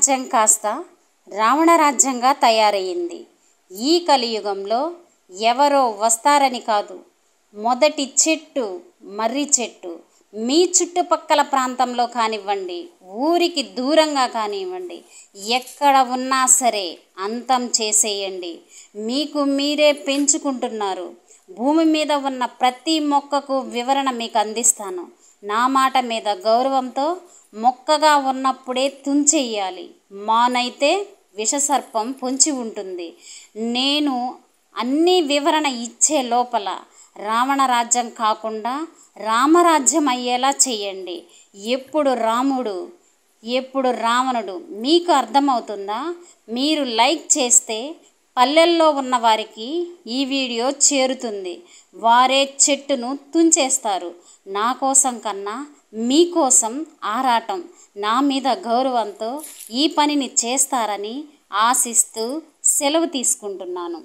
రాజ్యం కాస్త రావణ రాజ్యంగా తయారయ్యింది. ఈ కలియుగంలో ఎవరో వస్తారని కాదు, మొదటి చెట్టు మర్రి చెట్టు. మీ చుట్టుపక్కల ప్రాంతంలో కానివ్వండి, ఊరికి దూరంగా కానివ్వండి, ఎక్కడ ఉన్నా సరే అంతం చేసేయండి. మీకు మీరే పెంచుకుంటున్నారు. భూమి మీద ఉన్న ప్రతి మొక్కకు వివరణ మీకు అందిస్తాను. నా మాట మీద గౌరవంతో మొక్కగా ఉన్నప్పుడే తుంచెయ్యాలి. మానైతే విషసర్పం పొంచి ఉంటుంది. నేను అన్ని వివరణ ఇచ్చే లోపల రావణ రాజ్యం కాకుండా రామరాజ్యం అయ్యేలా చేయండి. ఎప్పుడు రాముడు ఎప్పుడు రావణుడు మీకు అర్థమవుతుందా? మీరు లైక్ చేస్తే పల్లెల్లో ఉన్న వారికి ఈ వీడియో చేరుతుంది. వారే చెట్టును తుంచేస్తారు. నా కోసం కన్నా మీకోసం ఆరాటం. నా మీద గౌరవంతో ఈ పనిని చేస్తారని ఆశిస్తూ సెలవు తీసుకుంటున్నాను.